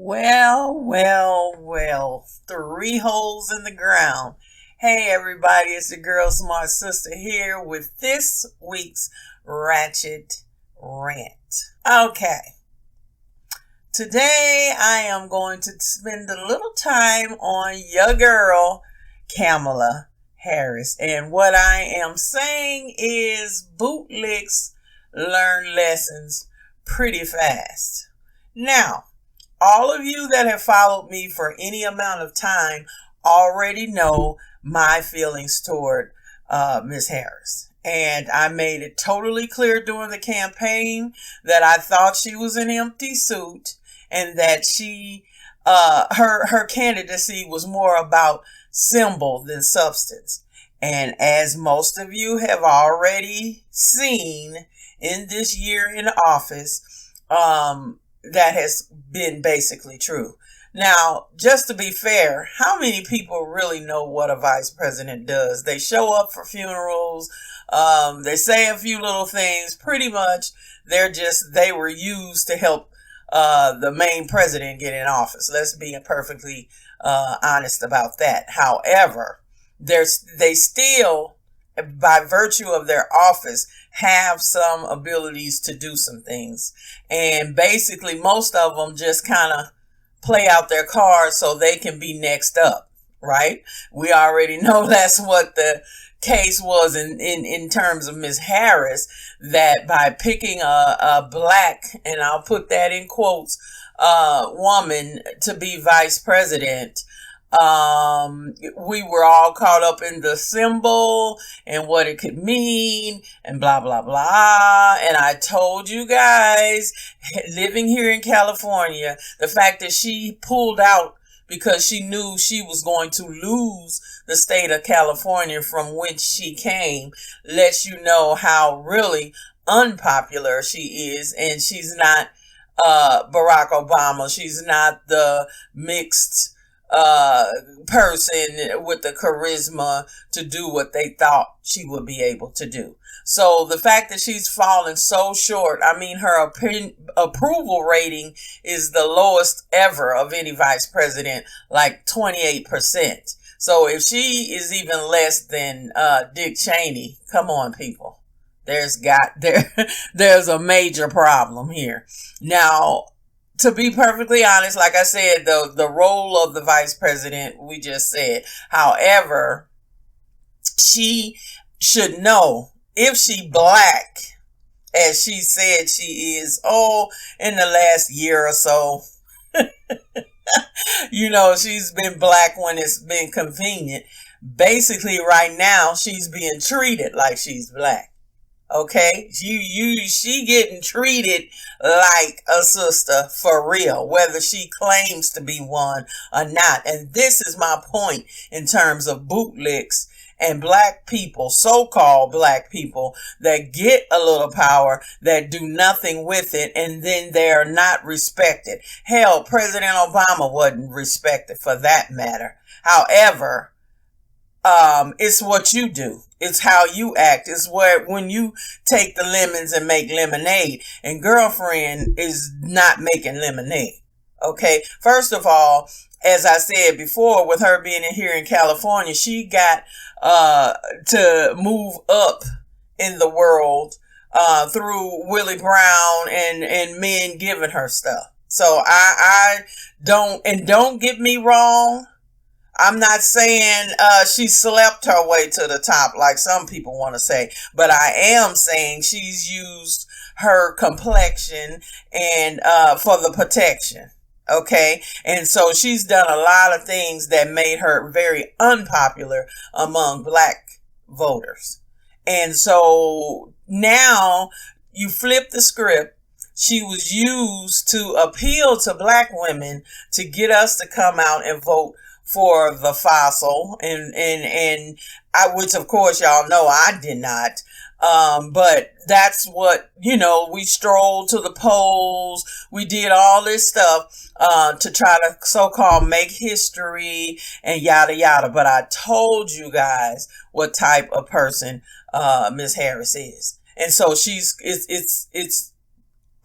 Well, three holes in the ground. Hey everybody, it's your girl Smartsistah here with this week's Ratchet Rant. Okay, today I am going to spend a little time on your girl Kamala Harris. And what I am saying is Bootlicks learn lessons pretty fast. Now, all of you that have followed me for any amount of time already know my feelings toward Miss Harris. And I made it totally clear during the campaign that I thought she was an empty suit and that her candidacy was more about symbol than substance. And as most of you have already seen in this year in office, that has been basically true. Now, just to be fair, how many people really know what a vice president does? They show up for funerals. They say a few little things. Pretty much, they were used to help the main president get in office. Let's be perfectly honest about that. However, they still, by virtue of their office, have some abilities to do some things. And basically, most of them just kind of play out their cards so they can be next up, right? We already know that's what the case was in terms of Ms. Harris, that by picking a black, and I'll put that in quotes, woman to be vice president, we were all caught up in the symbol and what it could mean and blah, blah, blah. And I told you guys, living here in California, the fact that she pulled out because she knew she was going to lose the state of California from which she came lets you know how really unpopular she is. And she's not Barack Obama. She's not the mixed person with the charisma to do what they thought she would be able to do. So the fact that she's fallen so short, I mean, her approval rating is the lowest ever of any vice president, like 28%. So if she is even less than Dick Cheney, come on, people. There's a major problem here. Now, to be perfectly honest, like I said, the role of the vice president, we just said. However, she should know if she black, as she said she is, in the last year or so. She's been black when it's been convenient. Basically, right now, she's being treated like she's black. Okay, she getting treated like a sister for real, whether she claims to be one or not. And this is my point in terms of bootlicks and black people, so-called black people that get a little power, that do nothing with it, and then they're not respected. Hell, President Obama wasn't respected for that matter. However, it's what you do. It's how you act. It's when you take the lemons and make lemonade, and girlfriend is not making lemonade. Okay. First of all, as I said before, with her being here in California, she got, to move up in the world, through Willie Brown and men giving her stuff. So I don't get me wrong. I'm not saying she slept her way to the top like some people want to say, but I am saying she's used her complexion and for the protection. Okay, and so she's done a lot of things that made her very unpopular among black voters. And so now you flip the script. She was used to appeal to black women to get us to come out and vote for the fossil, and which of course y'all know I did not. But that's what, we strolled to the polls. We did all this stuff, to try to so-called make history and yada, yada. But I told you guys what type of person, Miss Harris is. And so it's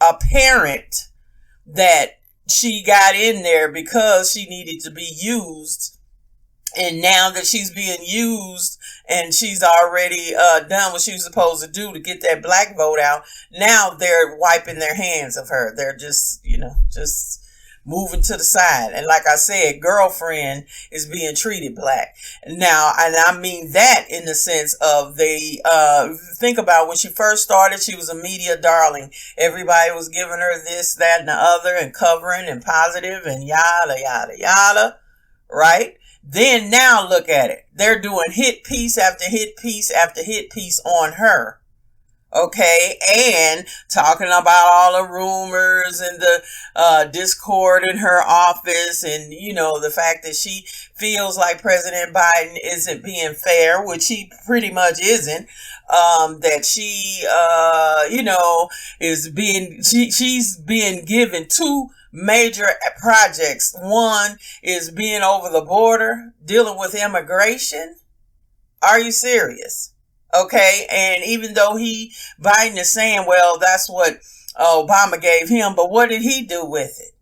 apparent that she got in there because she needed to be used. And now that she's being used and she's already done what she was supposed to do to get that black vote out, now they're wiping their hands of her. They're just, just moving to the side. And like I said, girlfriend is being treated black. Now, and I mean that in the sense of think about when she first started, she was a media darling. Everybody was giving her this, that, and the other, and covering and positive and yada, yada, yada, right? Then now look at it. They're doing hit piece after hit piece after hit piece on her. Okay, and talking about all the rumors and the discord in her office, and the fact that she feels like President Biden isn't being fair, which he pretty much isn't. That she she's being given two major projects. One is being over the border, dealing with immigration. Are you serious? Okay, and even though Biden is saying, well, that's what Obama gave him, but what did he do with it?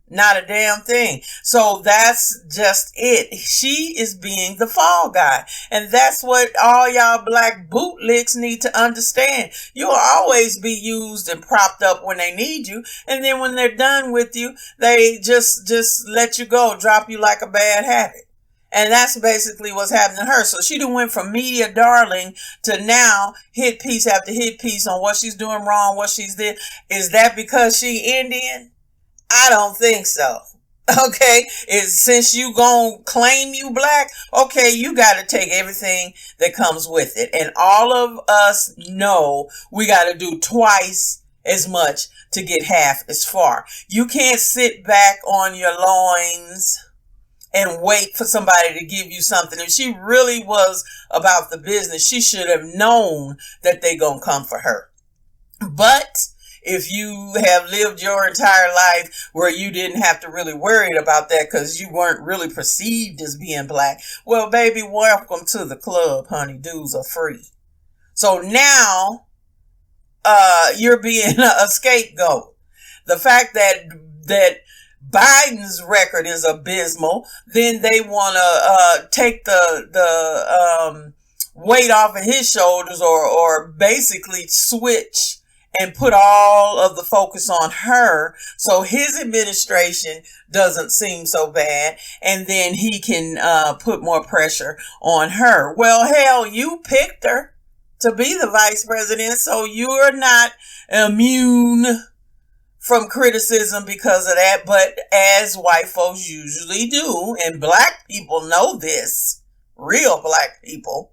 Not a damn thing. So that's just it. She is being the fall guy. And that's what all y'all black bootlicks need to understand. You'll always be used and propped up when they need you. And then when they're done with you, they just let you go, drop you like a bad habit. And that's basically what's happening to her. So she done went from media darling to now hit piece after hit piece on what she's doing wrong, what she's did. Is that because she Indian? I don't think so. Okay, since you gonna claim you black, okay, you got to take everything that comes with it. And all of us know we got to do twice as much to get half as far. You can't sit back on your loins and wait for somebody to give you something. If she really was about the business, she should have known that they gonna come for her. But if you have lived your entire life where you didn't have to really worry about that because you weren't really perceived as being black, well, baby, welcome to the club, honey. Dues are free. So now you're being a scapegoat. The fact that Biden's record is abysmal, then they want to take the weight off of his shoulders or basically switch and put all of the focus on her so his administration doesn't seem so bad, and then he can put more pressure on her. Well, hell, you picked her to be the vice president, so you're not immune from criticism because of that. But as white folks usually do, and black people know this, real black people,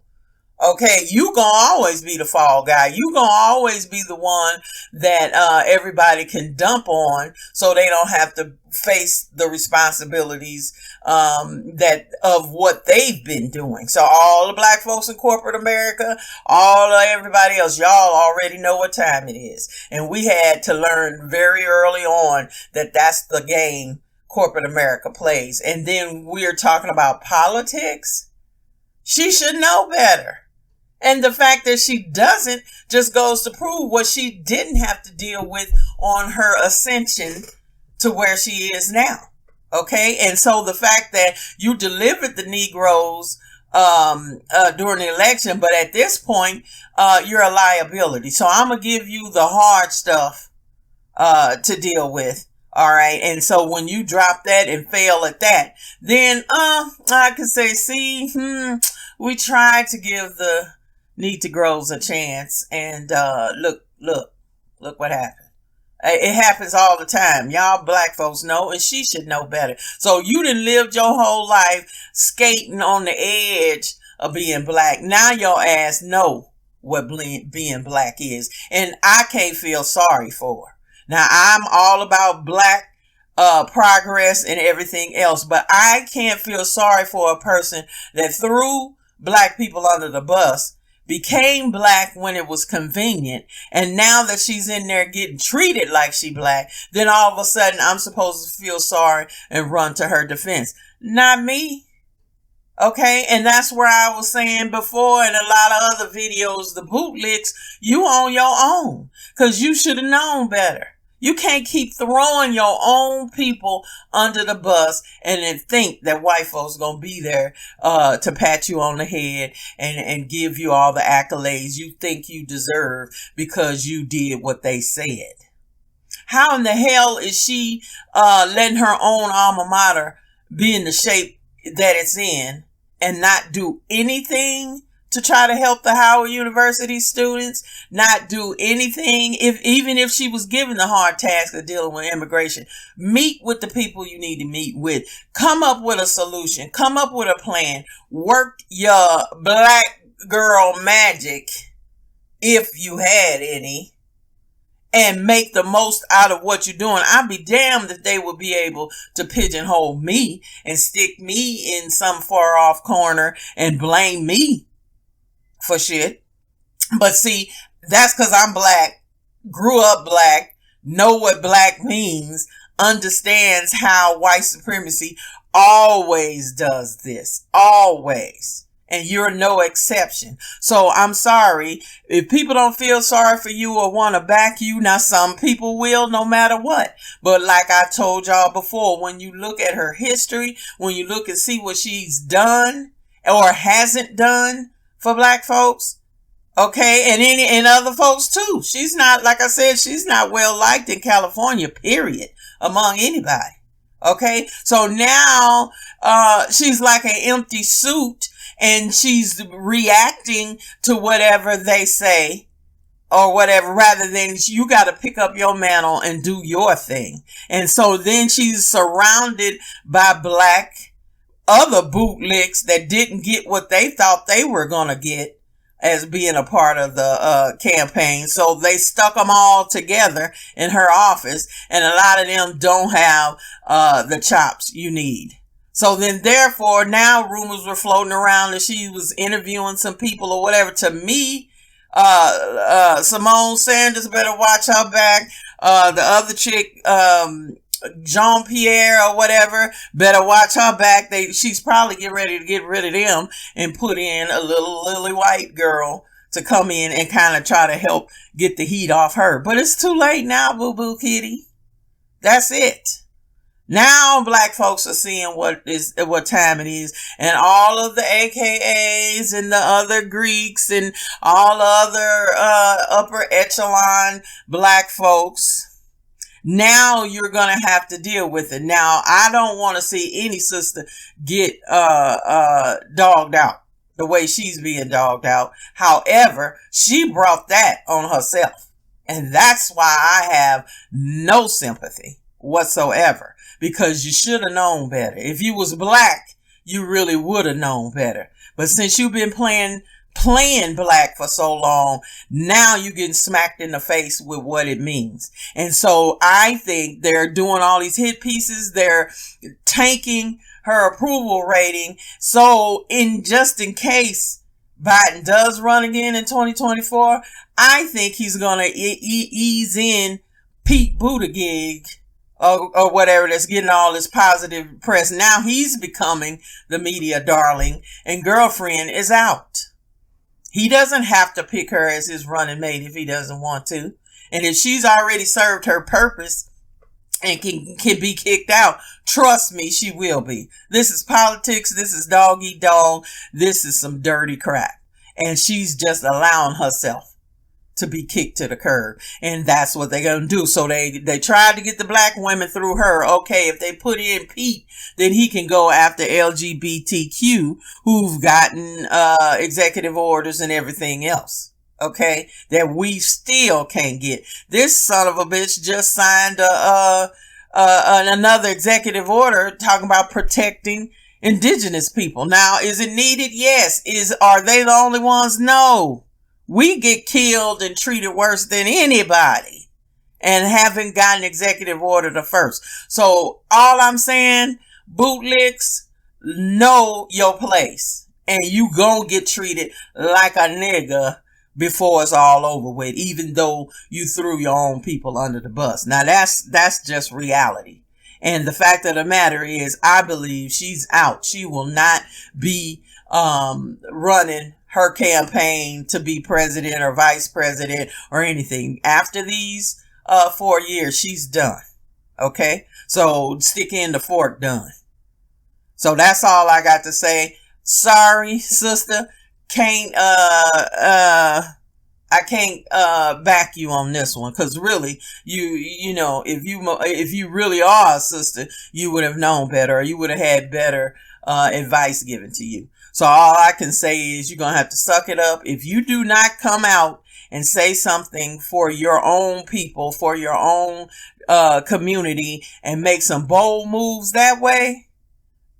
okay, you gonna always be the fall guy. You gonna always be the one that everybody can dump on so they don't have to face the responsibilities of what they've been doing. So all the black folks in corporate America, all of everybody else, y'all already know what time it is. And we had to learn very early on that that's the game corporate America plays. And then we're talking about politics. She should know better. And the fact that she doesn't just goes to prove what she didn't have to deal with on her ascension to where she is now. Okay. And so the fact that you delivered the Negroes during the election, but at this point, you're a liability. So I'm going to give you the hard stuff to deal with. All right. And so when you drop that and fail at that, then I can say, see, we tried to give the need to grows a chance, and look what happened. It happens all the time. Y'all black folks know, and she should know better. So you done lived your whole life skating on the edge of being black. Now your ass know what being black is, and I can't feel sorry for her. Now I'm all about black progress and everything else, but I can't feel sorry for a person that threw black people under the bus, became black when it was convenient, and now that she's in there getting treated like she black, then all of a sudden I'm supposed to feel sorry and run to her defense. Not me. Okay, and that's where I was saying before in a lot of other videos, the bootlicks, you on your own, because you should have known better. You can't keep throwing your own people under the bus and then think that white folks gonna be there to pat you on the head and give you all the accolades you think you deserve because you did what they said. How in the hell is she letting her own alma mater be in the shape that it's in and not do anything to try to help the Howard University students, not do anything, even if she was given the hard task of dealing with immigration? Meet with the people you need to meet with. Come up with a solution. Come up with a plan. Work your black girl magic, if you had any, and make the most out of what you're doing. I'd be damned if they would be able to pigeonhole me and stick me in some far off corner and blame me for shit. But see, that's because I'm black, grew up black, know what black means, understands how white supremacy always does this. Always. And you're no exception. So I'm sorry if people don't feel sorry for you or want to back you. Now some people will, no matter what. But like I told y'all before, when you look at her history, when you look and see what she's done or hasn't done for black folks, okay, and other folks too. She's not, like I said, she's not well liked in California, period, among anybody. Okay, so now she's like an empty suit and she's reacting to whatever they say or whatever, rather than you got to pick up your mantle and do your thing. And so then she's surrounded by black other bootlicks that didn't get what they thought they were going to get as being a part of the campaign. So they stuck them all together in her office, and a lot of them don't have the chops you need. So then therefore now rumors were floating around that she was interviewing some people or whatever. To me, Simone Sanders better watch her back. The other chick, Jean-Pierre or whatever, better watch her back. She's probably getting ready to get rid of them and put in a little lily white girl to come in and kind of try to help get the heat off her. But it's too late now, boo-boo kitty. That's it. Now black folks are seeing what time it is, and all of the AKAs and the other Greeks and all other upper echelon black folks. Now you're going to have to deal with it. Now, I don't want to see any sister get dogged out the way she's being dogged out. However, she brought that on herself. And that's why I have no sympathy whatsoever, because you should have known better. If you was black, you really would have known better. But since you've been playing black for so long, now you're getting smacked in the face with what it means. And so I think they're doing all these hit pieces. They're tanking her approval rating. So just in case Biden does run again in 2024, I think he's going to ease in Pete Buttigieg or whatever that's getting all this positive press. Now he's becoming the media darling and girlfriend is out. He doesn't have to pick her as his running mate if he doesn't want to. And if she's already served her purpose and can be kicked out, trust me, she will be. This is politics. This is dog eat dog. This is some dirty crap. And she's just allowing herself to be kicked to the curb. And that's what they're going to do. So they tried to get the black women through her. Okay, if they put in Pete, then he can go after LGBTQ who've gotten executive orders and everything else. Okay, that we still can't get. This son of a bitch just signed another executive order talking about protecting indigenous people. Now, is it needed? Yes. Are they the only ones? No. We get killed and treated worse than anybody and haven't gotten executive order the first. So all I'm saying, Bootlicks, know your place and you gonna get treated like a nigga before it's all over with, even though you threw your own people under the bus. Now that's just reality. And the fact of the matter is, I believe she's out. She will not be running her campaign to be president or vice president or anything. After these 4 years, she's done. Okay, so stick in the fork, done. So that's all I got to say. Sorry, sister, can't I can't back you on this one, because really, you know, if you really are a sister, you would have known better, or you would have had better advice given to you. So all I can say is you're gonna have to suck it up. If you do not come out and say something for your own people, for your own community, and make some bold moves that way,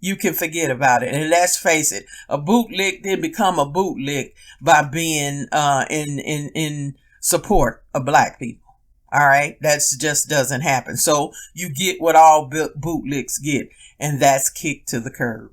you can forget about it. And let's face it, a bootlick didn't become a bootlick by being in support of black people. All right, that just doesn't happen. So you get what all bootlicks get, and that's kicked to the curb.